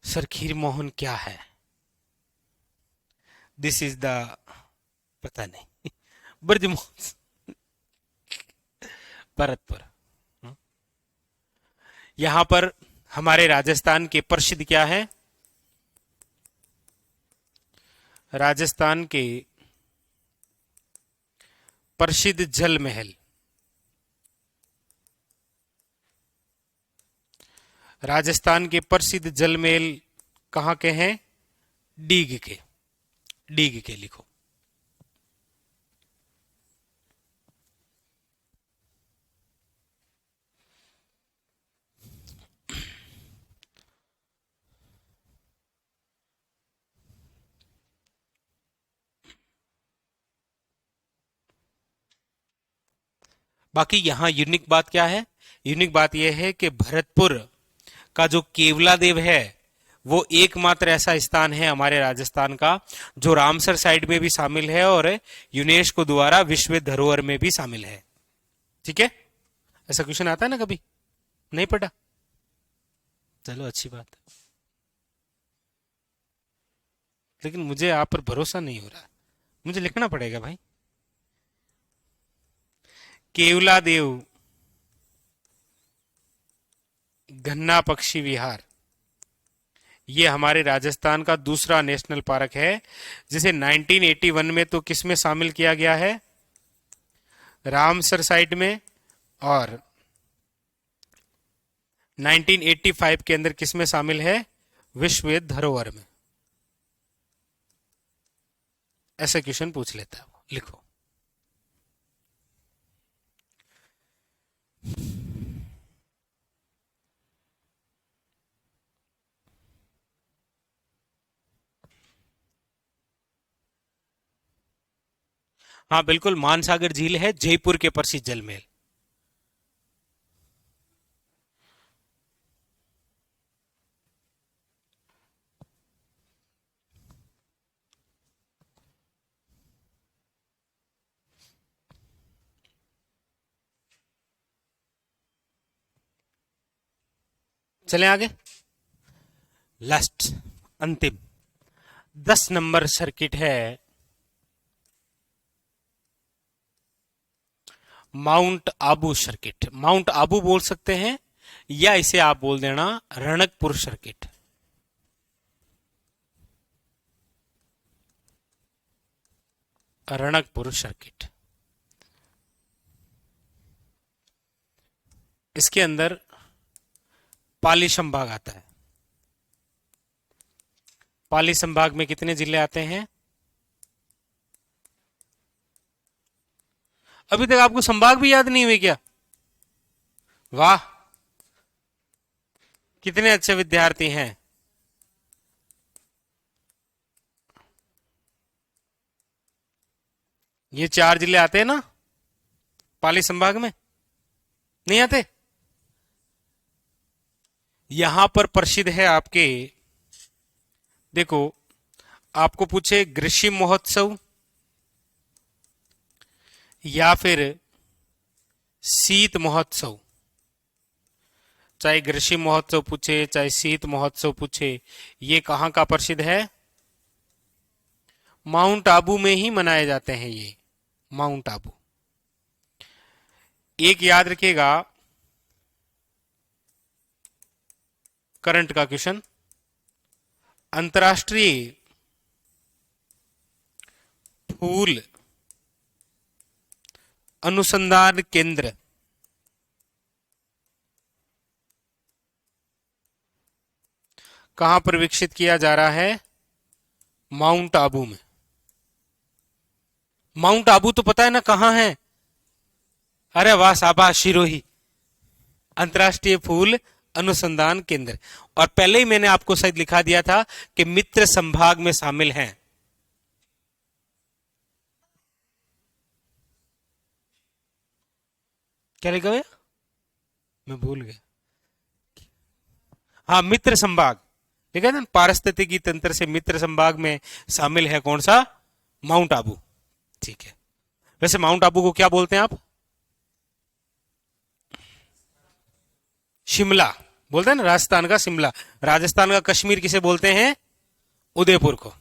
S1: सर खीर मोहन क्या है? दिस इज द, पता नहीं। ब्रज महोत्सव भरतपुर। यहां पर हमारे राजस्थान के प्रसिद्ध क्या है? राजस्थान के प्रसिद्ध जल महल, राजस्थान के प्रसिद्ध जल महल कहां के हैं? डीग के, डीग के लिखो। बाकी यहां यूनिक बात क्या है? यूनिक बात यह है कि भरतपुर का जो केवला देव है वो एकमात्र ऐसा स्थान है हमारे राजस्थान का जो रामसर साइड में भी शामिल है और यूनेस्को द्वारा विश्व धरोहर में भी शामिल है। ठीक है, ऐसा क्वेश्चन आता है ना कभी? नहीं पढ़ा? चलो अच्छी बात है, लेकिन मुझे आप पर भरोसा नहीं हो रहा, मुझे लिखना पड़ेगा भाई। केवला देव घन्ना पक्षी विहार, ये हमारे राजस्थान का दूसरा नेशनल पार्क है जिसे 1981 में तो किस में शामिल किया गया है? रामसर साइट में, और 1985 के अंदर किस में शामिल है? विश्व धरोहर में। ऐसा क्वेश्चन पूछ लेता है वो, लिखो। हाँ बिल्कुल, मानसागर झील है जयपुर के प्रसिद्ध जल महल। चलें आगे। लास्ट, अंतिम 10 नंबर सर्किट है mount Abu circuit. Mount Abu बोल सकते हैं या इसे आप बोल देना रणकपुर सर्किट। रणकपुर सर्किट, इसके अंदर पाली संभाग आता है। पाली संभाग में कितने जिले आते हैं? अभी तक आपको संभाग भी याद नहीं हुए क्या? वाह, कितने अच्छे विद्यार्थी हैं। ये 4 जिले आते हैं ना पाली संभाग में? नहीं आते? यहां पर प्रसिद्ध है आपके, देखो, आपको पूछे ग्रीष्म महोत्सव या फिर शीत महोत्सव, चाहे ग्रीष्म महोत्सव पूछे चाहे शीत महोत्सव पूछे, ये कहां का प्रसिद्ध है? माउंट आबू में ही मनाए जाते हैं ये, माउंट आबू। एक याद रखिएगा, करंट का क्वेश्चन, अंतर्राष्ट्रीय फूल अनुसंधान केंद्र कहां पर विकसित किया जा रहा है? माउंट आबू में। माउंट आबू तो पता है ना कहां है? अरे वाह, शाबाश शिरोही। अंतर्राष्ट्रीय फूल अनुसंधान केंद्र। और पहले ही मैंने आपको शायद लिखा दिया था कि मित्र संभाग में शामिल हैं। क्या लिखा हुआ है? मैं भूल गया। हाँ, मित्र संभाग लिखा था ना, पारिस्थितिकी तंत्र से मित्र संभाग में शामिल है कौन सा? माउंट आबू। ठीक है। वैसे माउंट आबू को क्या बोलते हैं आप? शिमला बोलते हैं ना, राजस्थान का शिमला। राजस्थान का कश्मीर किसे बोलते हैं? उदयपुर को।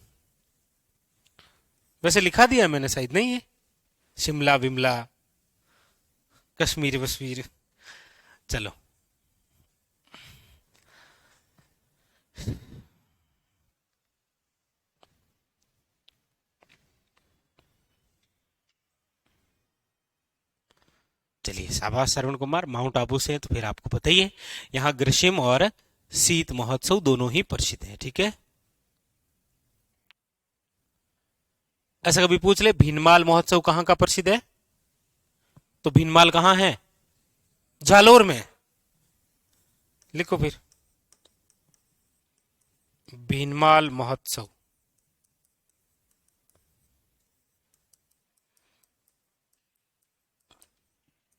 S1: वैसे लिखा दिया मैंने शायद, नहीं है? शिमला विमला कश्मीर वश्मीर। चलो, चलिए, शाबाश श्रवण कुमार। माउंट आबू से तो फिर आपको बताइए, यहाँ ग्रीष्म और शीत महोत्सव दोनों ही प्रसिद्ध है। ठीक है। ऐसा कभी पूछ ले, भीनमाल महोत्सव कहाँ का प्रसिद्ध है? तो भीनमाल कहाँ है? जालोर में। लिखो फिर, भीनमाल महोत्सव।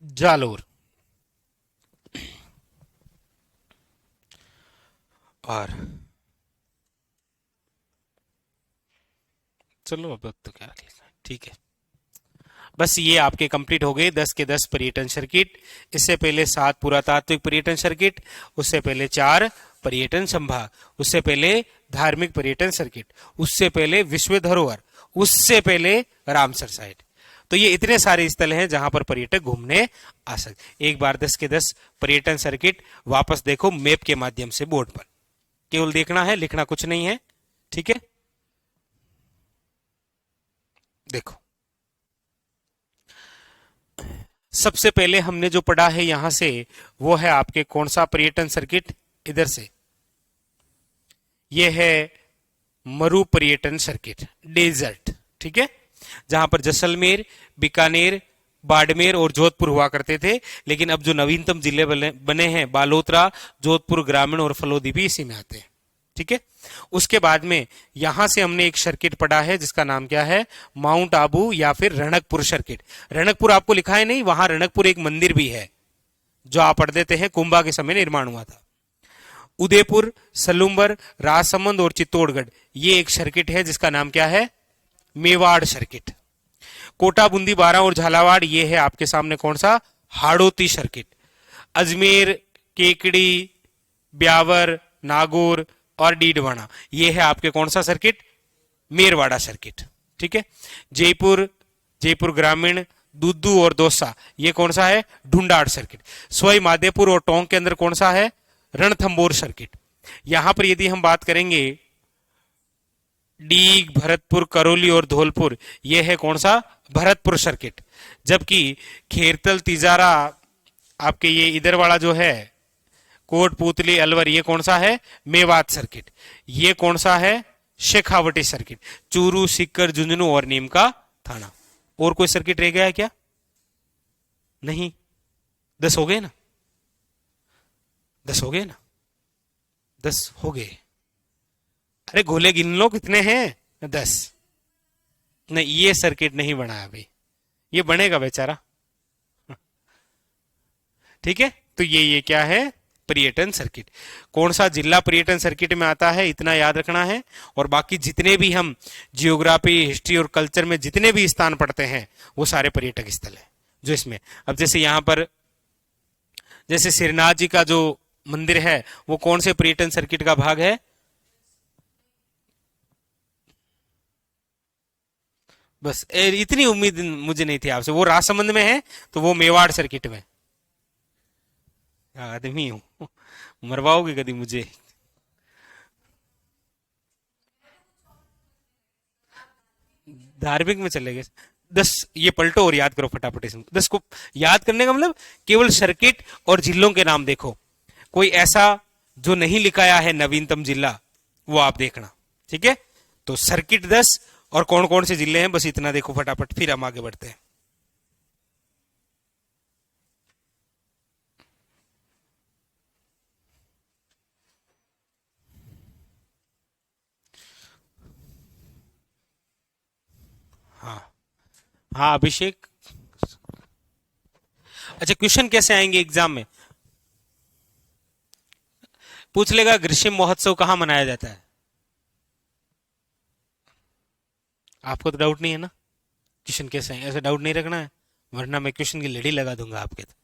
S1: जालोर। और चलो, अब तो क्या लिखना है। ठीक है, बस ये आपके कंप्लीट हो गए 10 के 10 पर्यटन सर्किट। इससे पहले 7 पुरातात्विक पर्यटन सर्किट, उससे पहले 4 पर्यटन संभाग, उससे पहले धार्मिक पर्यटन सर्किट, उससे पहले विश्व धरोहर, उससे पहले रामसर साइट। तो ये इतने सारे स्थल हैं जहां पर पर्यटक घूमने आ सकते। एक बार 10 के 10 पर्यटन सर्किट वापस देखो मैप के माध्यम से बोर्ड पर। केवल देखना है, लिखना कुछ नहीं है। ठीक है, देखो, सबसे पहले हमने जो पढ़ा है यहां से, वो है आपके कौन सा पर्यटन सर्किट? इधर से ये है मरु पर्यटन सर्किट, डेजर्ट। ठीक है, जहां पर जैसलमेर, बीकानेर, बाड़मेर और जोधपुर हुआ करते थे। लेकिन अब जो नवीनतम जिले बने हैं, बालोतरा, जोधपुर ग्रामीण और फलोदी भी इसी में आते हैं। ठीक है, उसके बाद में यहां से हमने एक सर्किट पढ़ा है जिसका नाम क्या है? माउंट आबू या फिर रणकपुर सर्किट। रणकपुर आपको लिखा है नहीं, वहां रणकपुर एक मंदिर भी है जो आप पढ़ देते हैं, कुंभा के समय निर्माण हुआ था। उदयपुर, सलूम्बर, राजसमंद और चित्तौड़गढ़, ये एक सर्किट है जिसका नाम क्या है? मेवाड़ सर्किट। कोटा, बूंदी, बारां और झालावाड़, ये है आपके सामने कौन सा? हाड़ौती सर्किट। अजमेर, केकड़ी, ब्यावर, नागौर और डीडवाना, ये है आपके कौन सा सर्किट? मेरवाड़ा सर्किट। ठीक है, जयपुर, जयपुर ग्रामीण, दुद्दू और दौसा, ये कौन सा है? ढूंढाड़ सर्किट। सवाई माधोपुर और टोंक के अंदर कौन सा है? रणथंबोर सर्किट। यहां पर यदि हम बात करेंगे डीग, भरतपुर, करौली और धौलपुर, यह है कौन सा? भरतपुर सर्किट। जबकि खेरतल, तिजारा, आपके ये इधर वाला जो है कोटपुतली, अलवर, ये कौन सा है? मेवात सर्किट। ये कौन सा है? शेखावटी सर्किट। चूरू, सीकर, झुंझुनू और नीम का थाना। और कोई सर्किट रह गया है क्या? नहीं। 10 हो गए ना? 10 हो गए ना? 10 हो गए। अरे गोले गिन लो, कितने हैं? 10। नहीं, ये सर्किट नहीं बना अभी, ये बनेगा बेचारा। ठीक है, तो ये क्या है? पर्यटन सर्किट। कौन सा जिला पर्यटन सर्किट में आता है, इतना याद रखना है। और बाकी जितने भी हम जियोग्राफी, हिस्ट्री और कल्चर में जितने भी स्थान पढ़ते हैं, वो सारे पर्यटक स्थल है जो इसमें। अब जैसे यहां पर, जैसे सिरनाथ जी का जो मंदिर है, वो कौन से पर्यटन सर्किट का भाग है? बस इतनी उम्मीद मुझे नहीं थी आपसे। वो राजसमंद में है, तो वो मेवाड़ सर्किट में। आदमी हूं, मरवाओगे कभी मुझे? धार्मिक में चले गए। 10 ये पलटो और याद करो फटाफट। इसमें 10 को याद करने का मतलब केवल सर्किट और जिलों के नाम देखो, कोई ऐसा जो नहीं लिखाया है नवीनतम जिला, वो आप देखना। ठीक है, तो सर्किट 10 और कौन कौन से जिले हैं, बस इतना देखो फटाफट, फिर हम आगे बढ़ते हैं। हाँ अभिषेक। अच्छा क्वेश्चन कैसे आएंगे एग्जाम में? पूछ लेगा ग्रीष्म महोत्सव कहाँ मनाया जाता है। आपको तो डाउट नहीं है ना क्वेश्चन कैसे आएंगे, ऐसे डाउट नहीं रखना है, वरना मैं क्वेश्चन की लड़ी लगा दूंगा आपके तो।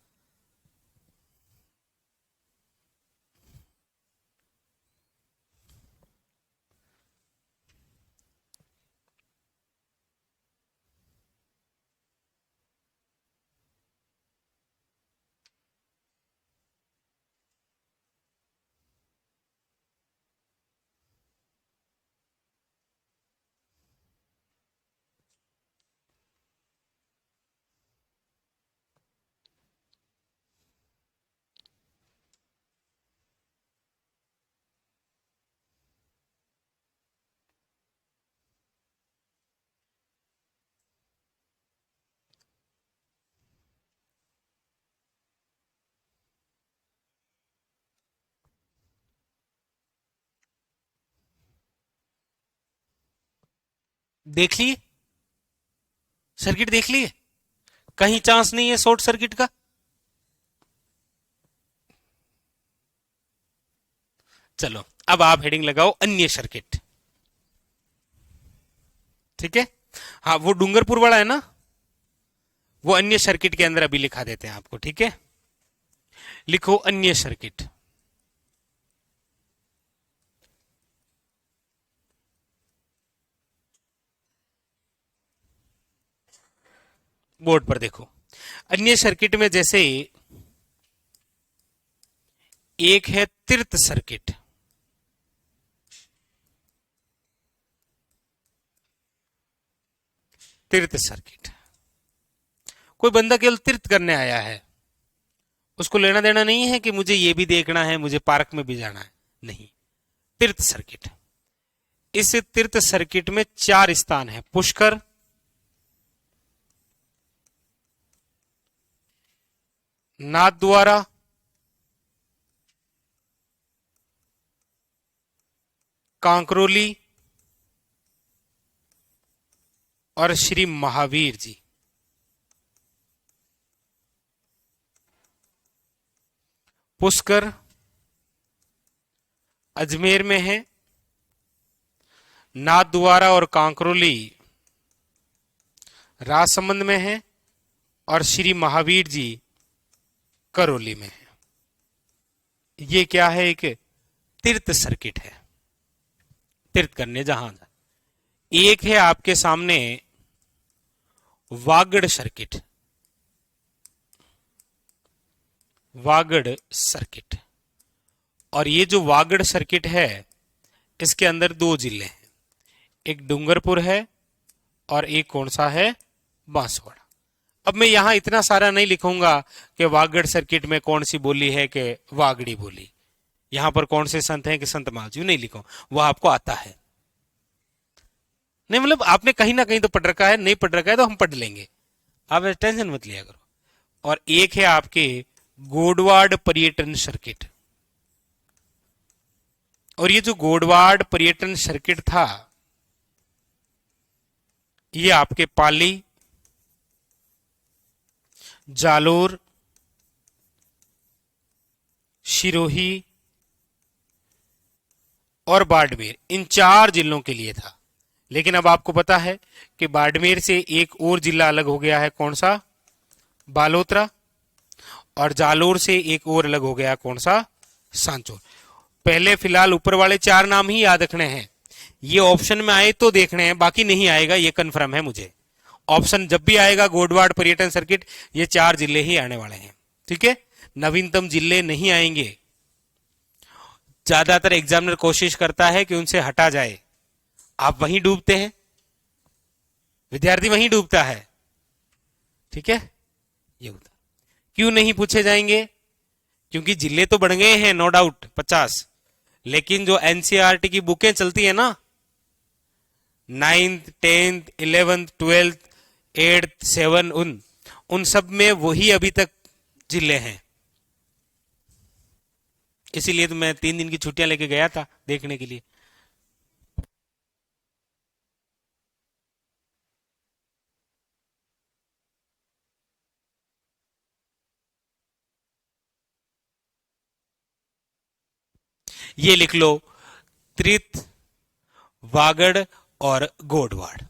S1: देख लिए सर्किट, देख लिए, कहीं चांस नहीं है शॉर्ट सर्किट का। चलो अब आप हेडिंग लगाओ अन्य सर्किट। ठीक है, हाँ वो डूंगरपुर वाला है ना, वो अन्य सर्किट के अंदर अभी लिखा देते हैं आपको। ठीक है, लिखो अन्य सर्किट। बोर्ड पर देखो, अन्य सर्किट में जैसे एक है तीर्थ सर्किट, तीर्थ सर्किट, कोई बंदा केवल तीर्थ करने आया है, उसको लेना देना नहीं है कि मुझे ये भी देखना है, मुझे पार्क में भी जाना है, नहीं। तीर्थ सर्किट, इस तीर्थ सर्किट में 4 स्थान है, पुष्कर, नाथद्वारा, कांकरोली और श्री महावीर जी। पुष्कर अजमेर में है, नाथद्वारा और कांकरोली राजसमंद में है, और श्री महावीर जी करौली में है। ये क्या है? एक तीर्थ सर्किट है, तीर्थ करने जहां। एक है आपके सामने वागड़ सर्किट, वागड़ सर्किट, और ये जो वागड़ सर्किट है इसके अंदर 2 जिले हैं, एक डूंगरपुर है और एक कौन सा है? बांसवाड़ा। अब मैं यहां इतना सारा नहीं लिखूंगा कि वागड़ सर्किट में कौन सी बोली है कि वागड़ी बोली, यहां पर कौन से संत हैं कि संत मालजू, नहीं लिखो, वह आपको आता है। नहीं मतलब आपने कहीं ना कहीं तो पढ़ रखा है, नहीं पढ़ रखा है तो हम पढ़ लेंगे, आप टेंशन मत लिया करो। और एक है आपके गोडवाड़ पर्यटन सर्किट, और ये जो गोडवाड़ पर्यटन सर्किट था ये आपके पाली, जालोर, सिरोही और बाड़मेर, इन 4 जिलों के लिए था। लेकिन अब आपको पता है कि बाड़मेर से एक और जिला अलग हो गया है, कौन सा? बालोतरा, और जालोर से एक और अलग हो गया, कौन सा? सांचौर। पहले फिलहाल ऊपर वाले 4 नाम ही याद रखने हैं, ये ऑप्शन में आए तो देखने हैं, बाकी नहीं आएगा, ये कंफर्म है मुझे। ऑप्शन जब भी आएगा गोडवाड़ पर्यटन सर्किट, ये 4 जिले ही आने वाले हैं। ठीक है, नवीनतम जिले नहीं आएंगे। ज्यादातर एग्जामिनर कोशिश करता है कि उनसे हटा जाए, आप वहीं डूबते हैं, विद्यार्थी वहीं डूबता है। ठीक है, ये होता। क्यों नहीं पूछे जाएंगे? क्योंकि जिले तो बढ़ गए हैं नो डाउट 50, लेकिन जो एनसीईआरटी की बुकें चलती है ना, 9th 10th 11th 12th 8th 7, उन सब में वही अभी तक जिले हैं। इसीलिए तो मैं 3 दिन की छुट्टियां लेके गया था देखने के लिए। ये लिख लो, त्रित, वागड़ और गोडवाड़।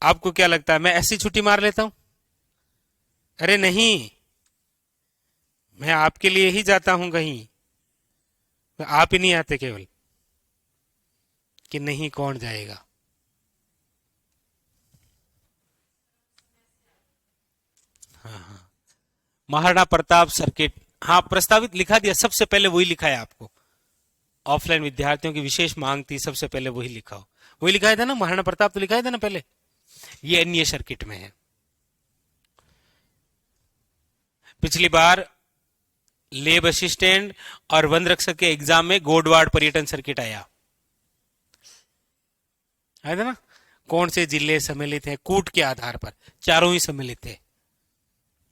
S1: आपको क्या लगता है मैं ऐसी छुट्टी मार लेता हूं? अरे नहीं, मैं आपके लिए ही जाता हूं कहीं, आप ही नहीं आते केवल, कि नहीं कौन जाएगा। महाराणा प्रताप सर्किट, हाँ प्रस्तावित लिखा दिया, सबसे पहले वही लिखा है आपको। ऑफलाइन विद्यार्थियों की विशेष मांग थी, सबसे पहले वही लिखा हो, वही लिखाया था ना, महाराणा प्रताप तो लिखाया था ना पहले। ये अन्य सर्किट में है। पिछली बार लेब असिस्टेंट और वन रक्षक के एग्जाम में गोडवाड़ पर्यटन सर्किट आया, आया था ना। कौन से जिले सम्मिलित हैं कूट के आधार पर? चारों ही सम्मिलित थे।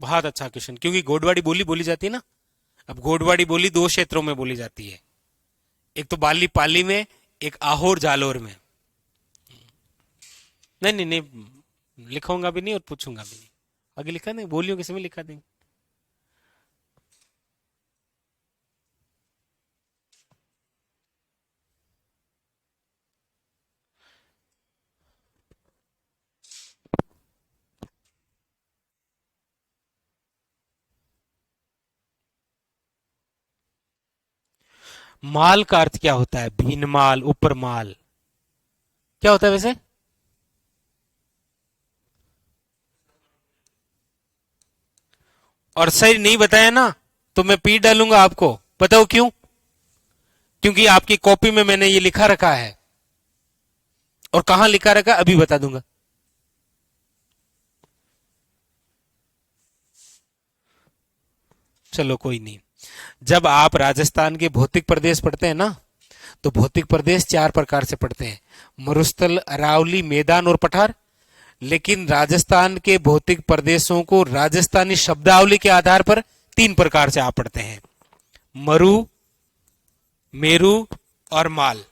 S1: बहुत अच्छा क्वेश्चन, क्योंकि गोडवाड़ी बोली बोली जाती है ना। अब गोडवाड़ी बोली दो क्षेत्रों में बोली जाती है, एक तो बाली पाली में, एक आहोर जालोर में। नहीं नहीं नहीं, लिखूंगा भी नहीं और पूछूंगा भी नहीं, आगे लिखा नहीं, बोलियों के समय लिखा देंगे। माल का अर्थ क्या होता है? भीनमाल, उपरमाल, क्या होता है वैसे? और सही नहीं बताया ना तो मैं पीट डालूंगा आपको, बताओ क्यों? क्योंकि आपकी कॉपी में मैंने ये लिखा रखा है, और कहां लिखा रखा अभी बता दूंगा। चलो कोई नहीं। जब आप राजस्थान के भौतिक प्रदेश पढ़ते हैं ना, तो भौतिक प्रदेश चार प्रकार से पढ़ते हैं, मरुस्थल, अरावली, मैदान और पठार। लेकिन राजस्थान के भौतिक प्रदेशों को राजस्थानी शब्दावली के आधार पर तीन प्रकार से आप पढ़ते हैं, मरु, मेरू और माल।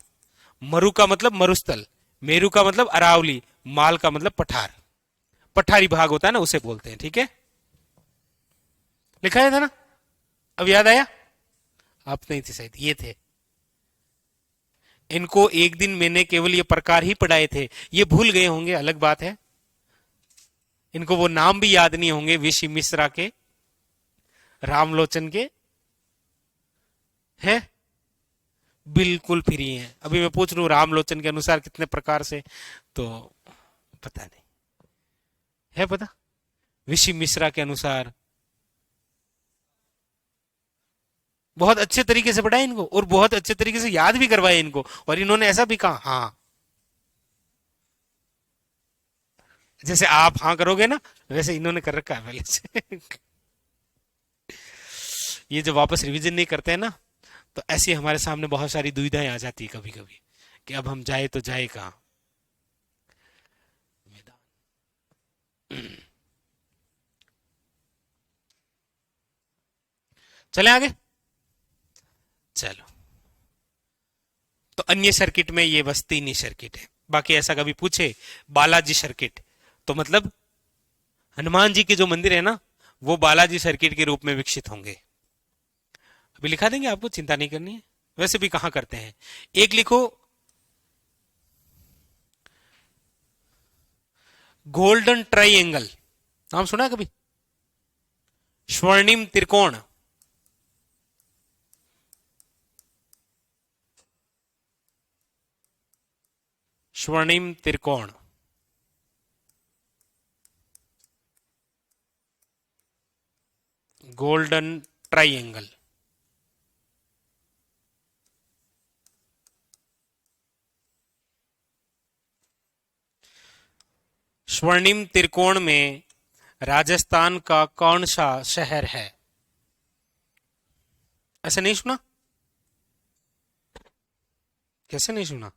S1: मरु का मतलब मरुस्थल, मेरू का मतलब अरावली, माल का मतलब पठार। पठारी भाग होता है ना, उसे बोलते हैं, ठीक है। लिखा है था ना, अब याद आया? आप नहीं थे शायद, ये थे। इनको एक दिन मैंने केवल ये प्रकार ही पढ़ाए थे, ये भूल गए होंगे अलग बात है। इनको वो नाम भी याद नहीं होंगे, विशी मिश्रा के, रामलोचन के, है बिल्कुल फ्री हैं। अभी मैं पूछ रहा हूं रामलोचन के अनुसार कितने प्रकार से, तो पता नहीं है, पता? विशी मिश्रा के अनुसार बहुत अच्छे तरीके से पढ़ाया इनको, और बहुत अच्छे तरीके से याद भी करवाया इनको, और इन्होंने ऐसा भी कहा हाँ, जैसे आप हाँ करोगे ना, वैसे इन्होंने कर रखा है पहले से। ये जब वापस रिवीजन नहीं करते हैं ना, तो ऐसी हमारे सामने बहुत सारी दुविधाएं आ जाती है कभी कभी, कि अब हम जाए तो जाए कहाँ। चले आगे, चलो। तो अन्य सर्किट में ये बस तीन ही सर्किट है, बाकी ऐसा कभी पूछे बालाजी सर्किट, तो मतलब हनुमान जी के जो मंदिर है ना, वो बालाजी सर्किट के रूप में विकसित होंगे। अभी लिखा देंगे आपको, चिंता नहीं करनी है। वैसे भी कहां करते हैं, एक लिखो, गोल्डन ट्राइएंगल, नाम सुना है कभी? स्वर्णिम त्रिकोण, स्वर्णिम त्रिकोण, गोल्डन ट्राइएंगल। स्वर्णिम त्रिकोण में राजस्थान का कौन सा शहर है? ऐसे नहीं सुना? कैसे नहीं सुना?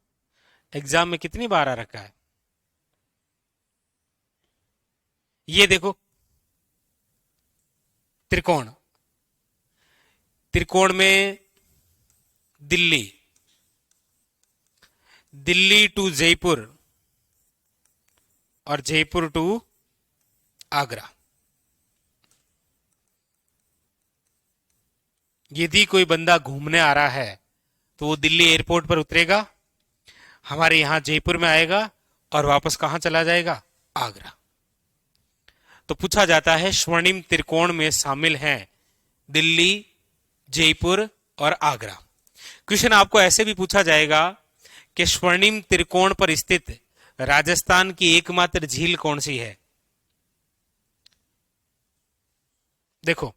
S1: एग्जाम में कितनी बार आ रखा है। ये देखो, त्रिकोण, त्रिकोण में दिल्ली, दिल्ली टू जयपुर, और जयपुर टू आगरा। यदि कोई बंदा घूमने आ रहा है तो वो दिल्ली एयरपोर्ट पर उतरेगा, हमारे यहां जयपुर में आएगा और वापस कहां चला जाएगा? आगरा। तो पूछा जाता है स्वर्णिम त्रिकोण में शामिल हैं दिल्ली, जयपुर और आगरा। क्वेश्चन आपको ऐसे भी पूछा जाएगा कि स्वर्णिम त्रिकोण पर स्थित राजस्थान की एकमात्र झील कौन सी है? देखो,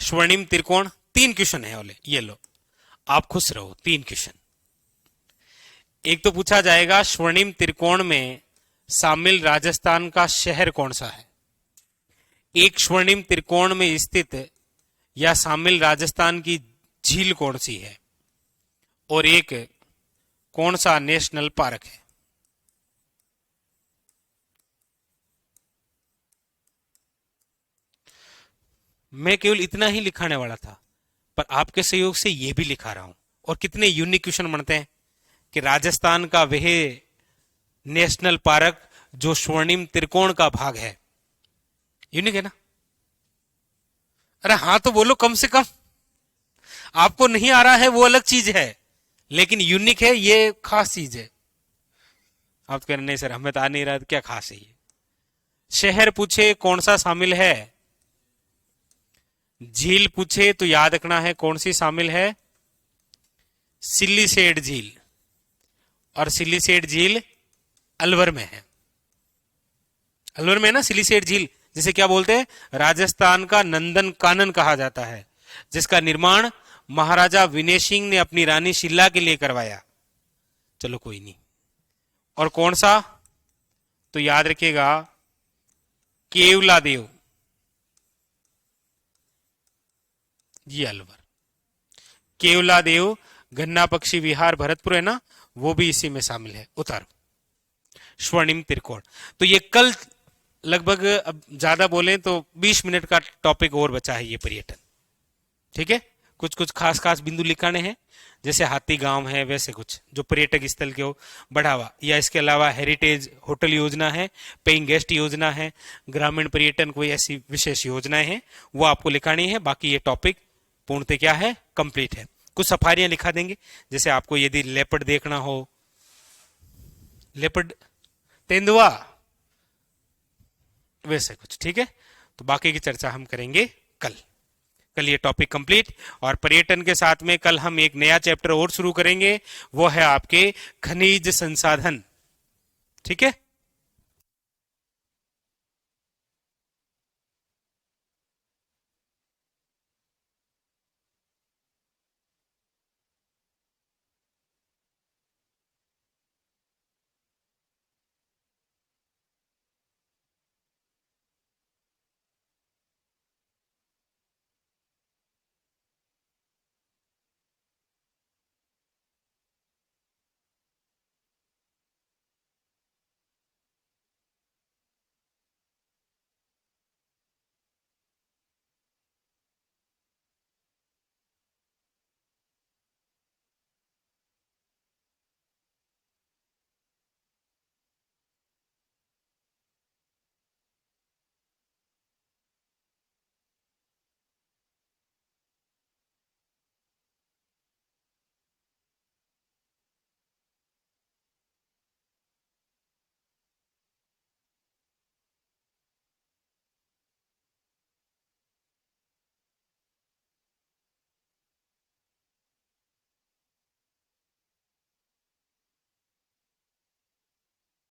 S1: स्वर्णिम त्रिकोण 3 क्वेश्चन है ओले, ये लो, आप खुश रहो। 3 क्वेश्चन। एक तो पूछा जाएगा स्वर्णिम त्रिकोण में शामिल राजस्थान का शहर कौन सा है। एक स्वर्णिम त्रिकोण में स्थित या शामिल राजस्थान की झील कौन सी है, और एक कौन सा नेशनल पार्क है। मैं केवल इतना ही लिखाने वाला था, पर आपके सहयोग से यह भी लिखा रहा हूं। और कितने यूनिक क्वेश्चन बनते हैं कि राजस्थान का वह नेशनल पार्क जो स्वर्णिम त्रिकोण का भाग है। यूनिक है ना? अरे हाँ तो बोलो कम से कम। आपको नहीं आ रहा है वो अलग चीज है, लेकिन यूनिक है, ये खास चीज है। आप तो कह रहे नहीं सर हमें तो आ नहीं रहा, क्या खास है ये? शहर पूछे कौन सा शामिल है, झील पूछे तो याद रखना है कौन सी शामिल है, सिल्लीसेट झील। और सिल्लीसेट झील अलवर में है। अलवर में है ना सिल्लीसेट झील, जिसे क्या बोलते हैं? राजस्थान का नंदन कानन कहा जाता है, जिसका निर्माण महाराजा विनय सिंह ने अपनी रानी शीला के लिए करवाया। चलो कोई नहीं। और कौन सा? तो याद रखिएगा केवला देव, ये अलवर। केवला देव, गन्ना पक्षी विहार भरतपुर है ना, वो भी इसी में शामिल है। उतारो स्वर्णिम त्रिकोण। तो ये कल लगभग, अब ज्यादा बोले तो 20 मिनट का टॉपिक और बचा है ये पर्यटन। ठीक है, कुछ कुछ खास खास बिंदु लिखाने हैं, जैसे हाथी गांव है, वैसे कुछ जो पर्यटक स्थल के हो बढ़ावा, या इसके अलावा हेरिटेज होटल योजना है, पेइंग गेस्ट योजना है, ग्रामीण पर्यटन कोई ऐसी विशेष योजनाएं हैं, वो आपको लिखानी है। बाकी ये टॉपिक पूर्णतः क्या है? कंप्लीट है। कुछ सफारियां लिखा देंगे, जैसे आपको यदि लेपर्ड देखना हो, लेपर्ड, तेंदुआ, वैसे कुछ। ठीक है, तो बाकी की चर्चा हम करेंगे कल। कल ये टॉपिक कंप्लीट। और पर्यटन के साथ में कल हम एक नया चैप्टर और शुरू करेंगे, वो है आपके खनिज संसाधन। ठीक है।